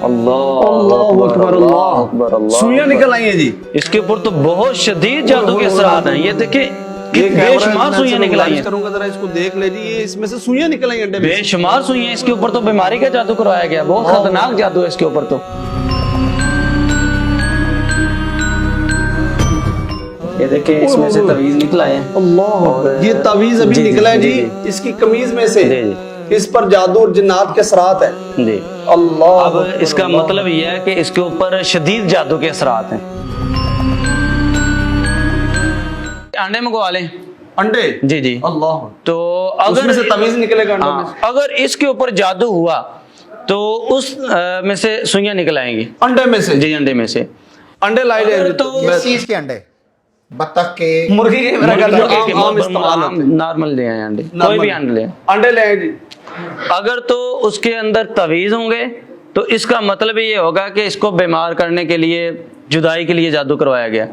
अल्लाह अकबर, अल्लाह अकबर। सुइयां निकल आई हैं जी इसके ऊपर तो बहुत शदीद जादू के असरात हैं। ये देखिए बेशुमार सुइयां निकल आई हैं। करूंगा जरा इसको देख ले जी, ये इसमें से सुइयां निकल आई अंडे में। बेशुमार सुइयां। इसके ऊपर तो बीमारी का जादू करवाया गया, बहुत खतरनाक जादू है इसके ऊपर तो। ये देखिए इसमें से तवीज निकला है। अल्लाह, ये तवीज अभी निकला है जी इसकी कमीज में से। इस पर जादू और जिन्नात के असरात हैं जी। अल्लाह, अब इसका मतलब ये है कि इसके ऊपर शदीद जादू के असरात हैं। अंडे मंगवा लें। अंडे? जी जी। अल्लाह, तो उसमें अगर से तमीज निकलेगा अंडों में से। अगर इसके ऊपर जादू हुआ तो उस में से सुइयां निकल आएंगी। अंडे में से? जी, अंडे में से। अंडे लाए ले तो किस चीज के अंडे? बत्तख के, मुर्गी के, नॉर्मल ले आए अंडे, कोई भी अंडे ले। अंडे ले आए जी। अगर तो उसके अंदर तवीज होंगे तो इसका मतलब ये होगा कि इसको बीमार करने के लिए, जुदाई के लिए जादू करवाया गया।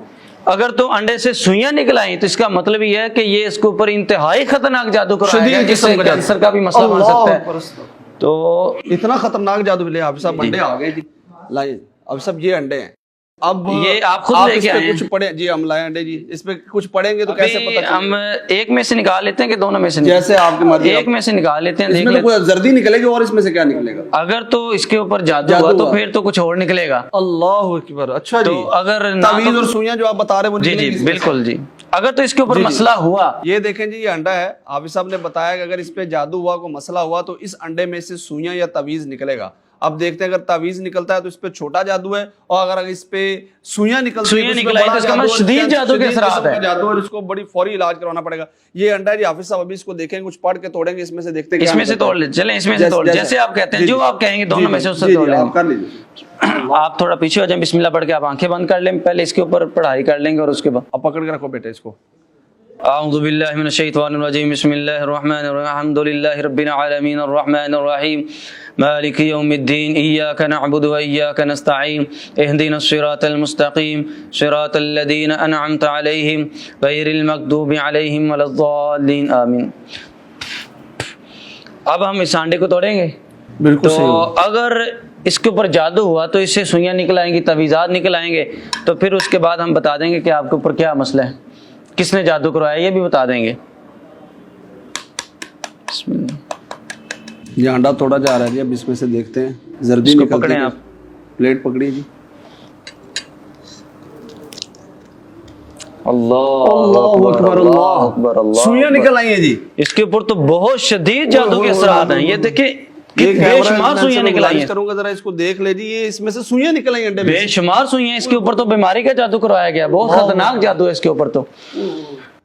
अगर तो अंडे से सुइयां निकल आई तो इसका मतलब ये है कि ये इसके ऊपर इंतहाई खतरनाक जादू करवाया गया, जिससे कैंसर का भी मसला बन सकता है। तो इतना खतरनाक जादू ले आप सब अंडे आ गए जी, लाइए अब सब ये अंडे हैं। अब ये आप खुद लेके आए कुछ पढ़े जी, हम लाए अंडे जी, इस पे कुछ पढ़ेंगे तो कैसे पता चलेगा? हम एक में से निकाल लेते हैं कि दोनों में से? जैसे आपकी मर्जी। एक में से निकाल लेते हैं, इसमें तो कोई जर्दी निकलेगी और इसमें से क्या निकलेगा? अगर तो इसके ऊपर जादू हुआ तो फिर तो कुछ और निकलेगा। अल्लाह अकबर। अच्छा जी, तो अगर तवीज और सुइयां जो आप बता रहे हैं जी जी बिल्कुल जी। अगर तो इसके ऊपर मसला हुआ, ये देखें जी, ये अंडा है। हाफिज साहब ने बताया कि अगर इस पे जादू हुआ, कोई मसला हुआ तो इस अंडे में से सुइयां या तवीज निकलेगा। अब देखते हैं, अगर तावीज निकलता है तो इस पे छोटा जादू है, और अगर इस पे सुइयां निकलती है तो इसका मतलब शदीद जादू के असरात है, जादू है, इसको बड़ी फौरी इलाज करवाना पड़ेगा। ये अंडा है जी, हाफिज साहब अभी इसको देखेंगे, कुछ पढ़ के तोड़ेंगे, इसमें से देखते हैं इसमें से तोड़ ले, चलें इसमें से तोड़, जैसे आप कहते हैं, जो आप कहेंगे दोनों में से उससे तोड़ लेंगे। कर लीजिए, आप थोड़ा पीछे हो जाए, बिस्मिल्लाह पढ़ के आप आंखें बंद कर लें, पहले इसके ऊपर पढ़ाई कर लेंगे और उसके बाद अब पकड़ के रखो बेटे इसको। अऊज़ु बिल्लाहि मिनश शैतानिर रजीम, बिस्मिल्लाहिर रहमानिर रहीम, अल्हम्दुलिल्लाहि रब्बिल आलमीन, अर्रहमानिर रहीम, मालिकि यौमिद्दीन, इय्याका नअबुदु व इय्याका नस्तईन, इहदिनस सिरातल मुस्तकीम, सिरातल लज़ीना अनअमता अलैहिम, गैरिल मग़दूबि अलैहिम वलद्दाल्लीन, आमीन। अब हम इस अंडे को तोड़ेंगे। बिल्कुल तो अगर इसके ऊपर जादू हुआ तो इससे सुइयां निकल आएंगी, तवीज़ात निकल आएंगे, तो फिर उसके बाद हम बता देंगे कि आपके ऊपर क्या मसला है, किसने जादू करवाया, ये भी बता देंगे। ये अंडा तोड़ा जा रहा है जी, अब इसमें से देखते हैं, जर्दी निकलती है। आप प्लेट पकड़िए जी। अल्लाह अकबर, अल्लाह अकबर। सुइयां निकल आई हैं जी इसके ऊपर तो बहुत शदीद जादू के असरात हैं। ये देखिए बेशुमार सुइयां निकल आई हैं। करूंगा जरा इसको देख ले जी, ये इसमें से सुइयां निकल आई अंडे में। बेशुमार सुइयां। इसके ऊपर तो बीमारी का जादू करवाया गया, बहुत खतरनाक जादू है इसके ऊपर तो।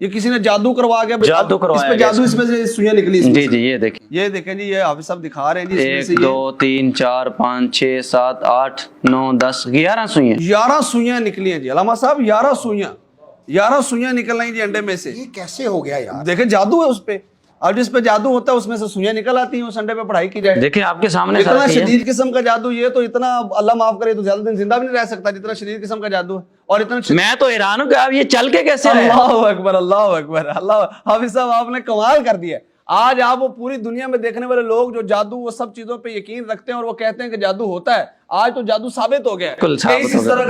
ये किसी ने जादू करवा गया, जादू करवाया इसमें जादू, इसमें से सुइयां निकली। जी जी, ये देखिए, ये देखें जी, ये हाफिज साहब दिखा रहे हैं जी, 1 2 3 4 5 6 7 8 9 10 11 सुइयां। 11 सुइयां निकली हैं जी अलामा साहब, 11 सुइयां निकल आई जी अंडे में से। ये कैसे हो गया यार? देखें जादू है उस पे, अब जिस पे जादू होता है उसमें से सुइयां निकल आती हैं। उस अंडे पे पढ़ाई की जाए, देखिए आपके सामने इतना शदीद किस्म का जादू, ये तो इतना, अल्लाह माफ करे, तो ज्यादा दिन जिंदा भी नहीं रह सकता जितना शदीद किस्म का जादू है। और इतना मैं तो हैरान हूं कि आप ये चल के कैसे रहे। अल्लाह अकबर, अल्लाह अकबर, अल्लाह। हाफिज साहब आपने कमाल कर दिया। आज आप वो पूरी दुनिया में देखने वाले लोग जो जादू, वो सब चीजों पे यकीन रखते हैं और वो कहते हैं कि जादू होता है, आज तो जादू साबित हो गया है।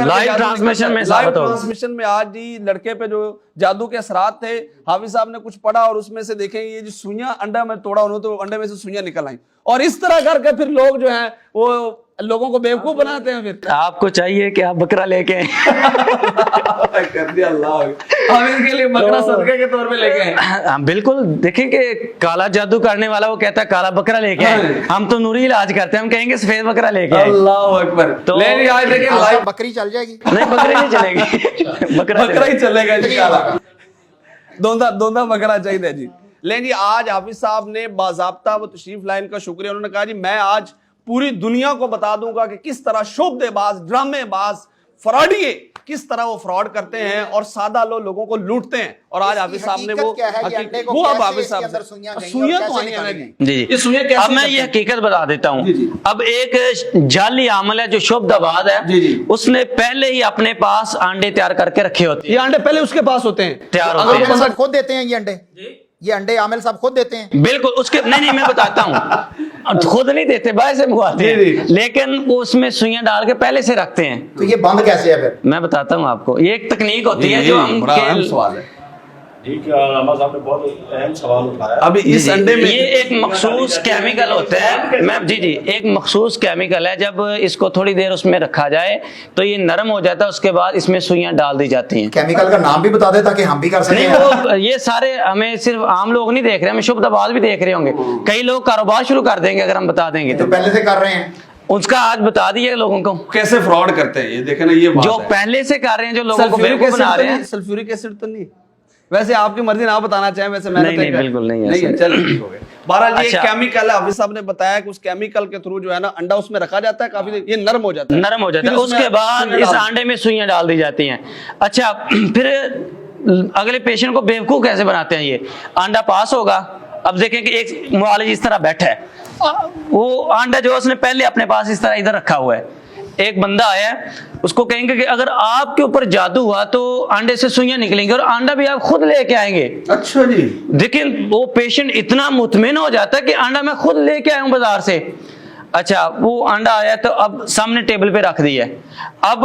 लाइव ट्रांसमिशन में साबित हो, ट्रांसमिशन में आज जी लड़के पे जो जादू के असरात थे, हाफिज साहब ने कुछ पढ़ा और उसमें से देखें, ये जो सुइयां अंडा में तोड़ा उन्होंने, तो अंडे में से सुइयां निकल आई। और इस तरह करके फिर लोग जो हैं वो लोगों को बेवकूफ बनाते हैं। फिर आपको चाहिए कि आप बकरा लेके आए। कर दिया अल्लाह, हम इसके लिए बकरा सदके के तौर पे लेके आए। बिल्कुल, देखें कि काला जादू करने वाला वो कहता है काला बकरा लेके आए, हम तो नूरी इलाज करते हैं, हम कहेंगे सफेद बकरा लेके आए। अल्लाह अकबर। तो आज देखें लाइव बकरी चल जाएगी? नहीं, बकरी नहीं चलेगी, बकरा ही चलेगा जी, काला दोंदा बकरा चाहिए जी। लेकिन जी आज हाफिज साहब ने बाज़ाब्ता वो तशरीफ लाइन का शुक्रिया, उन्होंने कहा जी मैं आज पूरी दुनिया को बता दूंगा कि किस तरह शोबदेबाज, ड्रामेबाज, फ्रॉडिये किस तरह वो फ्रॉड करते हैं और सादा लोगों को लूटते हैं। और आज हाफिज साहब ने वो अब हाफिज साहब सुइयां तो आई हैं जी। ये सुइयां कैसे? अब मैं ये हकीकत बता देता हूँ। अब एक जाली आमल है जो शोबदाबाज है, उसने पहले ही अपने पास अंडे तैयार करके रखे होते हैं। ये अंडे पहले उसके पास होते हैं, तैयार होते हैं, खुद देते हैं ये अंडे। ये अंडे आमिल साहब खुद देते हैं? बिल्कुल। उसके नहीं मैं बताता हूँ, खुद नहीं देते, बाहर से मंगवाते जी, हैं, लेकिन वो उसमें सुइयां डाल के पहले से रखते हैं। तो ये बंद कैसे है फिर? मैं बताता हूँ आपको, ये एक तकनीक होती है जो हम बड़ा अहम सवाल है। ठीक है, रामा साहब ने बहुत अहम सवाल उठाया। अभी इस अंडे में ये एक मखसूस केमिकल होता है, मैं जी एक मखसूस केमिकल है, जब इसको थोड़ी देर उसमें रखा जाए तो ये नरम हो जाता है, उसके बाद इसमें सुइयां डाल दी जाती हैं। केमिकल का नाम भी बता दे ताकि हम भी कर नहीं, सकें। वो ये सारे हमें सिर्फ आम लोग नहीं देख रहे, हमें शुभ दबाज भी देख रहे होंगे, कई लोग कारोबार शुरू कर देंगे अगर हम बता देंगे तो तो। पहले से कर रहे हैं। उसका आज बता दिए लोगों को कैसे फ्रॉड करते हैं, ये देखे ना, ये बात जो है। पहले से कर रहे हैं, जो लोगों को सल्फ्यूरिक बेवकूफ एसिड बना तो रहे नहीं, हैं। सल्फ्यूरिक एसिड तो नहीं, वैसे आपकी मर्जी ना बताना चाहें, वैसे मैंने नहीं, नहीं, बिल्कुल नहीं है नहीं है, ऐसा। चलो ठीक हो गया। बहरहाल ये अच्छा। केमिकल है, हाफिज साहब ने बताया कि उस केमिकल के थ्रू जो है ना अंडा उसमें रखा जाता है, काफी देर ये नरम हो जाता है, नरम हो जाता है, फिर उसमें उसके बाद सुइयां इस डाल- अंडे में सुइयां डाल दी जाती हैं। अच्छा, फिर अगले पेशेंट को बेवकूफ कैसे बनाते हैं, ये अंडा पास होगा, अब देखें कि एक मुआलिज इस तरह बैठा है, वो अंडा जो है उसने पहले अपने पास इस तरह इधर रखा हुआ है, एक बंदा आया है, उसको कहेंगे कि अगर आपके ऊपर जादू हुआ तो अंडे से सुइयां निकलेंगी और अंडा भी आप खुद लेके आएंगे। अच्छा जी, लेकिन वो पेशेंट इतना मुतमिन हो जाता है कि अंडा मैं खुद लेके आया हूं बाजार से। अच्छा, वो अंडा आया तो अब सामने टेबल पे रख दिया, अब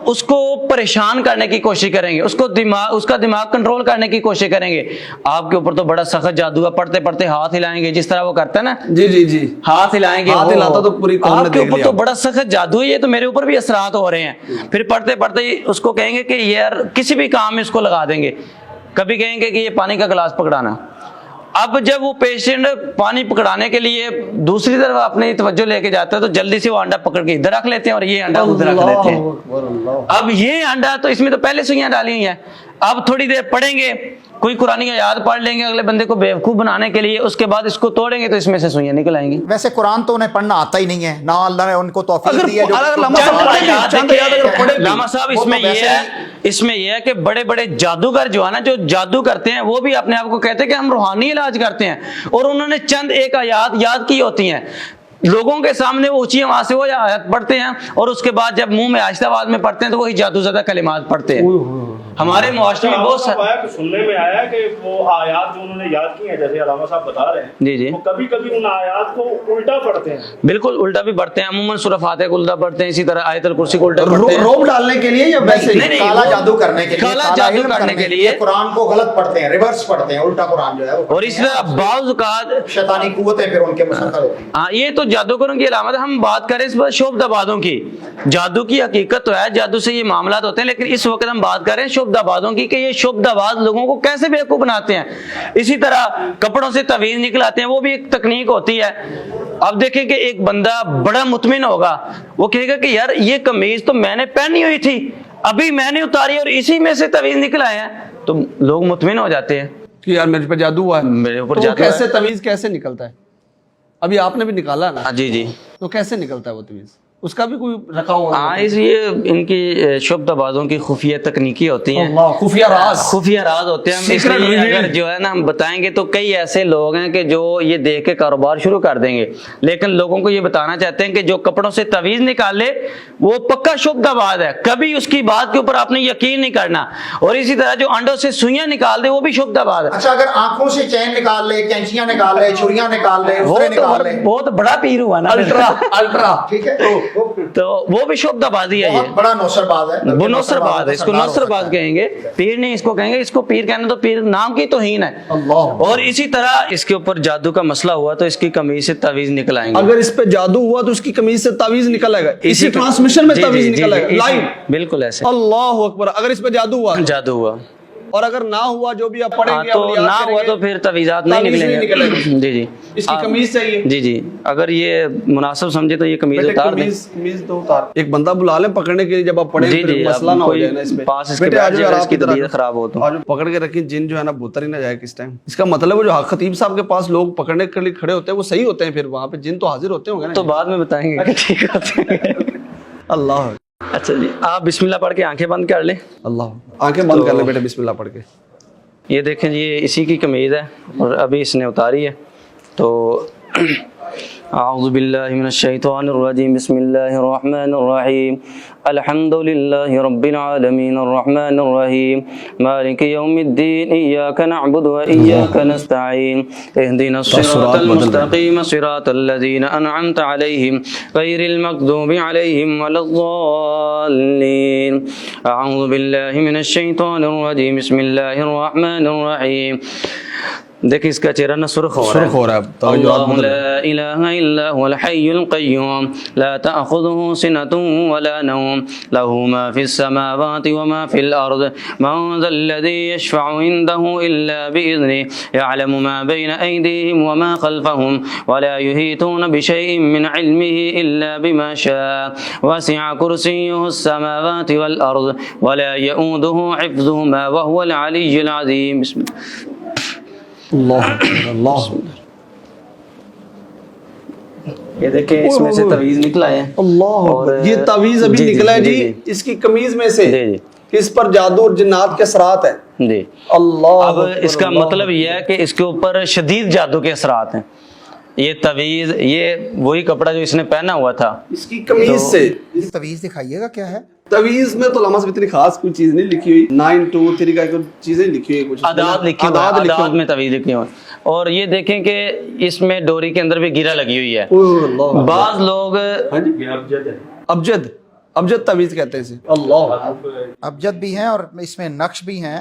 उसको परेशान करने की कोशिश करेंगे, उसका दिमाग कंट्रोल करने की कोशिश करेंगे। आपके ऊपर तो बड़ा सख्त जादू है, पढ़ते पढ़ते हाथ हिलाएंगे, जिस तरह वो करता है ना, जी जी जी, हाथ हिलाएंगे, हाथ वो हिलाता तो पूरी कौम ने आपके देख ऊपर लिया। तो बड़ा सख्त जादू है, ये तो मेरे ऊपर भी असरात हो रहे हैं। फिर पढ़ते पढ़ते उसको कहेंगे कि यार किसी भी काम में इसको लगा देंगे, कभी कहेंगे कि ये पानी का गिलास पकड़ाना। अब जब वो पेशेंट पानी पकड़ाने के लिए दूसरी तरफ अपनी तवज्जो लेके जाता है तो जल्दी से वो अंडा पकड़ के इधर रख लेते हैं और ये अंडा उधर रख देते हैं। अब ये अंडा तो इसमें तो पहले सुइयां डाली हुई हैं, अब थोड़ी देर पढ़ेंगे, कोई कुरानी का याद पढ़ लेंगे अगले बंदे को बेवकूफ बनाने के लिए, उसके बाद इसको तोड़ेंगे तो इसमें से सुइयां निकल आएंगी। वैसे कुरान तो उन्हें पढ़ना आता ही नहीं है ना, अल्लाह ने उनको तौफीक अगर- दी है। अगर लम्हा साहब पढ़े भी, चंद याद अगर पढ़े भी, लामा साहब वो तो इसमें ये वैसे है, इसमें ये है कि बड़े बड़े जादूगर जो है ना, जो जादू करते हैं वो भी अपने आप को कहते हैं कि हम रूहानी इलाज करते हैं, और उन्होंने चंद एक आयात याद की होती हैं, लोगों के सामने वो ऊंची आवाज से वो आयत पढ़ते हैं और उसके बाद जब मुंह में आहिस्ता आवाज में पढ़ते हैं तो वही जादूज़दा कलिमात पढ़ते हैं। हमारे मुआशरे में बहुत आया कि सुनने में आया कि वो आयात जो उन्होंने याद की हैं, जैसे अलामा साहब बता रहे हैं, जी जी, वो कभी कभी उन आयात को उल्टा पढ़ते हैं। बिल्कुल उल्टा भी पढ़ते हैं, अमूमन सूरह फातिहा को उल्टा पढ़ते हैं, इसी तरह आयतुल कुर्सी को उल्टा पढ़ते हैं। रोब डालने के लिए या वैसे ही? नहीं, नहीं, काला वो- जादू करने के लिए, काला जादू इल्म करने के लिए। कुरान को गलत पढ़ते हैं, रिवर्स पढ़ते हैं, उल्टा कुरान जो है वो और इस तरह बाज़ औक़ात शैतानी कुव्वतें फिर उनके मुसख्खर होती हैं। हाँ, ये तो जादूगरों की अलामत है। हम बात करें इस पर शोबदाबादों की, जादू की हकीकत तो है, जादू से ये मामला होते हैं, लेकिन इस वक्त हम बात करें शोबदाबादों की कि ये शोबदाबाद लोगों को कैसे बेवकूफ बनाते हैं। इसी तरह कपड़ों से तवीज़ निकलाते हैं, वो भी एक तकनीक होती है। अब देखें कि एक बंदा बड़ा मुतमिन होगा, वो कहेगा कि यार ये कमीज तो मैंने पहनी हुई थी, अभी मैंने उतारी और इसी में से तवीज़ निकल आए हैं, तो लोग मुतमिन हो जाते हैं कि यार मेरे पे जादू हुआ है, मेरे ऊपर तो जादू है। कैसे तमीज कैसे निकलता है? अभी आपने भी निकाला ना, हाँ, जी जी, तो कैसे निकलता है वो तमीज? उसका भी कोई रखा हुआ है? हाँ, इसलिए इनकी शोबदाबाजों की खुफिया तकनीकी होती हैं, अल्लाह, खुफिया राज, खुफिया राज होते हैं। हम Secret इसलिए reveal। अगर जो है ना हम बताएंगे तो कई ऐसे लोग हैं कि जो ये देख के कारोबार शुरू कर देंगे, लेकिन लोगों को ये बताना चाहते हैं कि जो कपड़ों से तवीज निकाले वो पक्का शुभदाबाद है, कभी उसकी बात के ऊपर आपने यकीन नहीं करना। और इसी तरह जो अंडों से सुइयां निकाल दे वो भी शुभदाबाद है। अच्छा, अगर आंखों से चैन निकाल ले, कैंचियां निकाल ले, छुरियां निकाल ले, वो उससे तो निकाल ले, बहुत बड़ा पीर हुआ ना, अल्ट्रा अल्ट्रा, ठीक है, तो वो भी शुभदाबादी है। बहुत ये बड़ा नौसरबाज है, वो नौसरबाद है, इसको सरदार हो नौसरबाद सकता है। कहेंगे, पीर नहीं इसको कहेंगे, इसको पीर कहना तो पीर नाम की तौहीन है। अल्लाह। और इसी तरह इसके ऊपर जादू का मसला हुआ तो इसकी कमीज से तावीज निकल आएंगे। अगर इस पे जादू हुआ तो उसकी कमीज से तावीज निकल आएगा, इसी पे- ट्रांसमिशन में जी, तावीज जी, निकल जी, आएगा जी, लाइव। बिल्कुल ऐसे अल्लाह अकबर। अगर इस पे जादू हुआ जादू हुआ, और अगर ना हुआ, जो भी आप हाँ, पढ़ेंगे तो आप याद ना हुआ करेंगे, तो फिर तवीज़ात नहीं तावीज़ नहीं निकलेंगे। निकलेगा। जी जी, इसकी आप- कमीज चाहिए। जी जी, अगर ये मुनासिब समझे तो ये कमीज बेटे उतार दें। कमीज तो उतार। एक बंदा बुला ले पकड़ने के लिए, जब आप पढ़े जी, फिर जी, मसला अब ना हो कोई जाए ना इसमें। पास इसके बेटे बैठ आज जाए, अगर इसकी आपकी तरह तबीयत खराब हो तो। आज पकड़ के रखी, जिन जो है ना भूतर ही ना जाए किस टाइम। इसका मतलब है वो जो खतीब साहब के पास लोग पकड़ने के लिए खड़े होते हैं वो सही होते हैं, फिर वहां पे जिन तो हाजिर होते होंगे ना। तो बाद में बताएंगे कि ठीक होते हैं। अल्लाह अच्छा जी, आप बिस्मिल्लाह पढ़ के आंखें बंद कर लें। अल्लाह। आंखें बंद कर ले बेटे, बिस्मिल्लाह पढ़ के। ये देखें जी, ये इसी की कमीज है और अभी इसने उतारी है, तो اعوذ باللہ من الشیطان الرجیم بسم اللہ الرحمن الرحیم الحمد للہ رب العالمین الرحمن الرحیم مالک یوم الدین ایاک نعبد و ایاک نستعین اہدنا الصراط المستقیم صراط الذین انعمت علیہم غیر المغضوب علیہم ولا الضالین اعوذ باللہ من الشیطان الرجیم بسم اللہ الرحمن الرحیم. دیکھیں اس کا چہرہ نہ سرخ ہو رہا ہے. اللہ لا الہ الا هو الحی القیوم لا تأخذه سنة ولا نوم له ما في السماوات وما في الأرض من ذا الذي يشفع عنده إلا بإذنه يعلم ما بين أيديهم وما خلفهم ولا يحيطون بشيء من علمه إلا بما شاء وسع كرسيه السماوات والأرض ولا يؤوده حفظهما وهو العلي العظيم. بسم اللہ. اللہ یہ دیکھیں اس میں سے تعویذ نکلا ہے. اللہ یہ تعویذ ابھی نکلا ہے جی اس کی قمیض میں سے. اس پر جادو اور جنات کے اثرات ہیں جی. اللہ اب اس کا مطلب یہ ہے کہ اس کے اوپر شدید جادو کے اثرات ہیں. یہ تعویذ یہ وہی کپڑا جو اس نے پہنا ہوا تھا اس کی قمیض سے. تعویذ دکھائیے گا کیا ہے تعویذ میں تو علماء سے اتنی خاص کوئی چیز نہیں لکھی ہوئی. 9 2 3 کا کوئی چیزیں لکھی ہوئی, کچھ اعداد لکھی ہوئی, اعداد میں تعویذ لکھی ہوئی. اور یہ دیکھیں کہ اس میں ڈوری کے اندر بھی گیرا لگی ہوئی ہے. بعض لوگ ابجد تعویذ کہتے ہیں اسے. اللہ ابجد بھی ہیں اور اس میں نقش بھی ہیں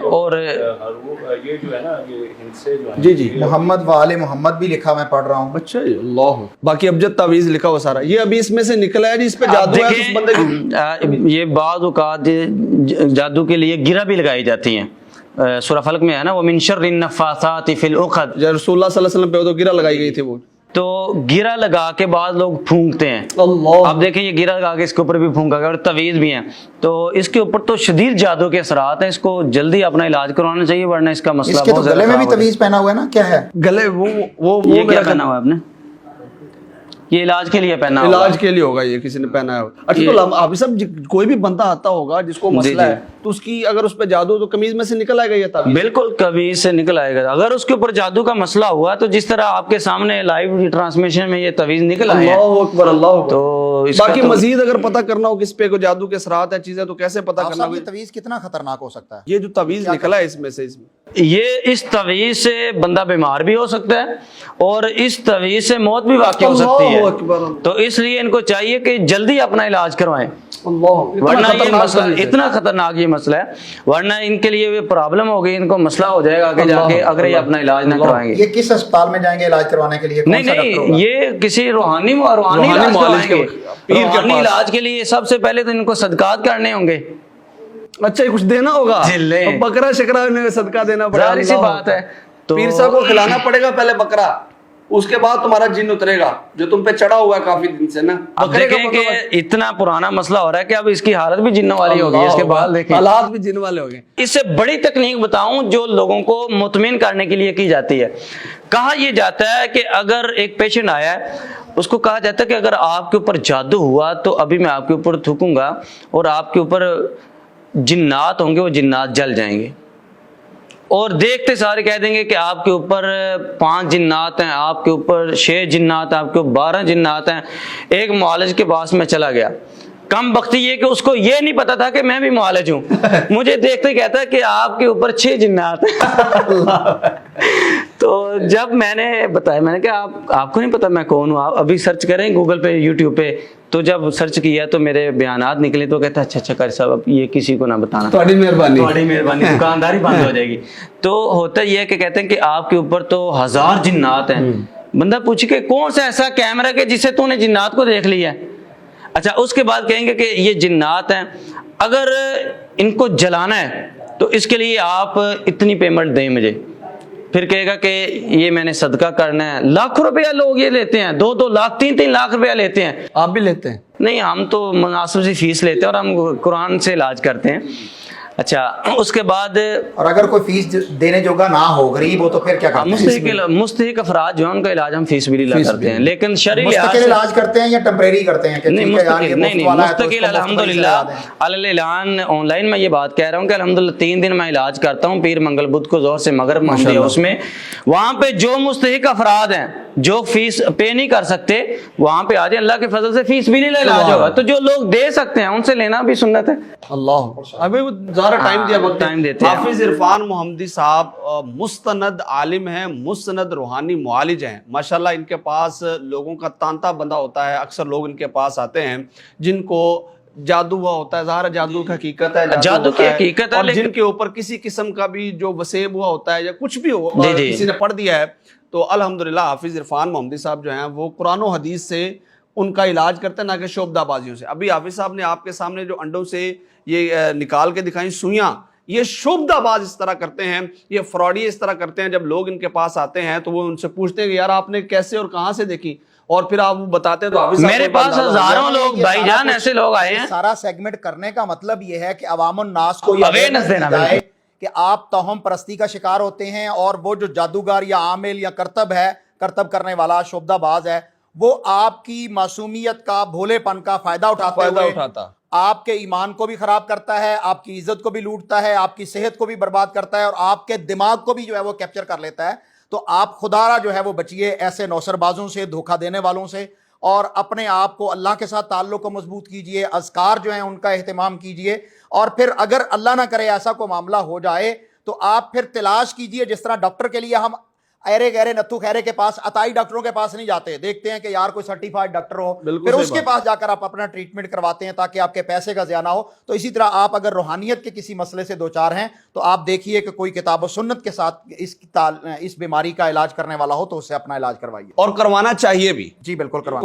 اور یہ جو ہے نا یہ ہند سے جو ہے جی جی محمد وآل محمد بھی لکھا میں پڑھ رہا ہوں. اچھا جی. اللہ باقی ابجد تعویذ لکھا ہوا سارا. یہ ابھی اس میں سے نکلا ہے جی. اس پہ جادو ہے اس بندے کی. یہ بعض اوقات جادو کے لیے گرہ بھی لگائی جاتی ہیں. سورہ فلق میں ہے نا وَمِن شَرِّ النَّفَّاثَاتِ فِي الْعُقَدِ. جب رسول اللہ صلی اللہ علیہ وسلم پہ تو گرہ لگائی گئی تھی وہ. تو گرہ لگا کے بعض لوگ پھونکتے ہیں. اللہ اب دیکھیں یہ گرہ لگا کے اس کے اوپر بھی پھونکا گیا اور تعویذ بھی ہیں. تو اس کے اوپر تو شدید جادو کے اثرات ہیں. اس کو جلدی اپنا علاج کروانا چاہیے ورنہ اس کا مسئلہ اس کے تو بہت زیادہ گلے میں بھی خراب ہو تعویذ پہنا ہوا ہے نا, کیا ہے گلے وہ یہ کیا پہنا ہوا ہے آپ نے؟ یہ علاج کے لیے پہنا ہوا علاج کے لیے ہوگا. یہ کسی نے پہنا ہے. اچھا تو آپ سب کوئی بھی بندہ آتا ہوگا جس کو مسئلہ ہے تو اس کی اگر اس پہ جادو تو قمیض میں سے نکل آئے گا یہ تعویذ. بالکل قمیض سے نکل آئے گا. اگر اس کے اوپر جادو کا مسئلہ ہوا تو جس طرح آپ کے سامنے لائیو ٹرانسمیشن میں یہ تعویذ نکل آئے ہیں. اللہ اکبر اللہ اکبر. تو باقی مزید اگر پتہ کرنا ہو کس پہ کوئی جادو کے اثرات ہیں چیزیں تو کیسے پتہ کرنا یہ تعویذ کتنا خطرناک ہو سکتا ہے؟ یہ جو تعویذ نکلا ہے اس میں سے یہ اس تعویذ سے بندہ بیمار بھی ہو سکتا ہے اور اس تعویذ سے موت بھی واقع ہو سکتی ہے. تو اس لیے ان کو چاہیے کہ جلدی اپنا علاج کروائیں ورنہ یہ مسئلہ اتنا خطرناک یہ مسئلہ ہے ورنہ ان کے لیے پرابلم ہوگی. ان کو مسئلہ ہو جائے گا آگے جا کے اگر یہ اپنا علاج نہ کروائیں گے. یہ کس اسپتال میں جائیں گے علاج کروانے کے لیے؟ نہیں یہ کسی روحانی علاج کے لیے سب سے پہلے تو ان کو صدقات کرنے ہوں گے. اچھا کچھ دینا ہوگا, بکرا شکرا صدقہ دینا پڑے گا. سی بات ہے. تو پیر صاحب کو کھلانا پڑے گا پہلے بکرا, اس کے بعد تمہارا جن اترے گا جو تم پہ چڑھا ہوا ہے کافی دن سے نا. اب دیکھیں کہ اتنا پرانا مسئلہ ہو رہا ہے کہ اب اس کی حالت بھی جنوں والی ہو گئی. اس کے بعد دیکھیں حالات بھی جن والے ہو گئے. اس سے بڑی تکنیک بتاؤں جو لوگوں کو مطمئن کرنے کے لیے کی جاتی ہے. کہا یہ جاتا ہے کہ اگر ایک پیشنٹ آیا ہے اس کو کہا جاتا ہے کہ اگر آپ کے اوپر جادو ہوا تو ابھی میں آپ کے اوپر تھوکوں گا اور آپ کے اوپر جنات ہوں گے, وہ جنات جل جائیں گے اور دیکھتے سارے کہہ دیں گے کہ آپ کے اوپر 5 جنات ہیں, آپ کے اوپر 6 جنات ہیں, آپ کے اوپر 12 جنات ہیں. ایک معالج کے پاس میں چلا گیا. کم بختی یہ کہ اس کو یہ نہیں پتا تھا کہ میں بھی معالج ہوں. مجھے دیکھتے کہتا ہے کہ آپ کے اوپر 6 جنات ہیں. تو جب میں نے بتایا, میں نے کہا آپ کو نہیں پتا میں کون ہوں, آپ ابھی سرچ کریں گوگل پہ یوٹیوب پہ. تو جب سرچ کیا تو میرے بیانات نکلے تو کہتا اچھا قاری صاحب اب یہ کسی کو نہ بتانا, تھوڑی مہربانی دکانداری بند ہو جائے گی. تو ہوتا یہ کہ کہتے ہیں کہ آپ کے اوپر تو 1000 جنات ہیں. بندہ پوچھے کہ کون سا ایسا کیمرہ کہ جس سے تو نے جنات کو دیکھ لیا ہے. اچھا اس کے بعد کہیں گے کہ یہ جنات ہیں, اگر ان کو جلانا ہے تو اس کے لیے آپ اتنی پیمنٹ دیں مجھے. پھر کہے گا کہ یہ میں نے صدقہ کرنا ہے. لاکھ روپیہ لوگ یہ لیتے ہیں, 2 لاکھ 3 لاکھ روپیہ لیتے ہیں. آپ بھی لیتے ہیں؟ نہیں ہم تو مناسب سی فیس لیتے ہیں اور ہم قرآن سے علاج کرتے ہیں. اچھا اس کے بعد اور اگر کوئی فیس دینے جوگا نہ ہو، غریب ہو، تو پھر کیا کرتے ہیں؟ مستحق افراد جو ہیں ان کا علاج ہم فیس بلی کرتے ہیں، لیکن شرعی لحاظ مستقل علاج کرتے ہیں یا ٹیمپریری کرتے ہیں؟ نہیں مستقل الحمدللہ اعلان آن لائن میں یہ بات کہہ رہا ہوں کہ الحمدللہ 3 دن میں علاج کرتا ہوں، پیر منگل بدھ کو ظہر سے مغرب منڈے ہے اس میں، وہاں پہ جو مستحق افراد ہیں جو فیس پے نہیں کر سکتے وہاں پہ آ جائیں، اللہ کے فضل سے فیس بھی نہیں علاج ہوگا، تو جو لوگ دے سکتے ہیں ان سے لینا بھی سنت ہے۔ اللہ ابھی زیادہ ٹائم دیا، وقت ٹائم دیتے ہیں۔ حافظ عرفان محمدی صاحب مستند عالم ہیں، مستند روحانی معالج ہیں، ماشاءاللہ ان کے پاس لوگوں کا تانتا بندہ ہوتا ہے، اکثر لوگ ان کے پاس آتے ہیں جن کو جادو ہوا ہوتا ہے، ظاہر جادو کی حقیقت ہے، جادو کی حقیقت ہے، اور جن کے اوپر کسی قسم کا بھی جو وسیب ہوا ہوتا ہے یا کچھ بھی ہو کسی نے پڑھ دیا ہے، تو الحمدللہ حافظ عرفان محمدی صاحب جو ہیں وہ قرآن و حدیث سے ان کا علاج کرتے ہیں، نہ کہ شعبدہ بازیوں سے۔ ابھی حافظ صاحب نے آپ کے سامنے جو انڈوں سے یہ نکال کے دکھائیں سوئیاں، یہ شعبدہ باز اس طرح کرتے ہیں، یہ فراڈی اس طرح کرتے ہیں۔ جب لوگ ان کے پاس آتے ہیں تو وہ ان سے پوچھتے ہیں کہ یار آپ نے کیسے اور کہاں سے دیکھی، اور پھر آپ وہ بتاتے ہیں تو حافظ صاحب میرے پاس ہزاروں لوگ بھائی جان ایسے لوگ آئے ہیں۔ سارا سیگمنٹ کرنے کا مطلب یہ ہے کہ عوام الناس کو یہ awareness دینا ہے کہ آپ توہم پرستی کا شکار ہوتے ہیں، اور وہ جو جادوگر یا عامل یا کرتب کرنے والا شعبدہ باز ہے وہ آپ کی معصومیت کا، بھولے پن کا فائدہ اٹھاتا، آپ کے ایمان کو بھی خراب کرتا ہے، آپ کی عزت کو بھی لوٹتا ہے، آپ کی صحت کو بھی برباد کرتا ہے، اور آپ کے دماغ کو بھی جو ہے وہ کیپچر کر لیتا ہے۔ تو آپ خدارہ جو ہے وہ بچیے ایسے نوسر بازوں سے، دھوکہ دینے والوں سے، اور اپنے آپ کو اللہ کے ساتھ تعلق کو مضبوط کیجئے، اذکار جو ہیں ان کا اہتمام کیجئے، اور پھر اگر اللہ نہ کرے ایسا کوئی معاملہ ہو جائے تو آپ پھر تلاش کیجئے، جس طرح ڈاکٹر کے لیے ہم ایرے گہرے نتھو خیرے کے پاس، عطائی ڈاکٹروں کے پاس نہیں جاتے، دیکھتے ہیں کہ یار کوئی سرٹیفائڈ ڈاکٹر ہو، پھر اس کے پاس جا کر آپ اپنا ٹریٹمنٹ کرواتے ہیں تاکہ آپ کے پیسے کا ضیاع نہ ہو۔ تو اسی طرح آپ اگر روحانیت کے کسی مسئلے سے دوچار ہیں تو آپ دیکھیے کہ کوئی کتاب و سنت کے ساتھ اس بیماری کا علاج کرنے والا ہو تو اس سے اپنا علاج کروائیے، اور کروانا چاہیے بھی۔ جی بالکل کروانا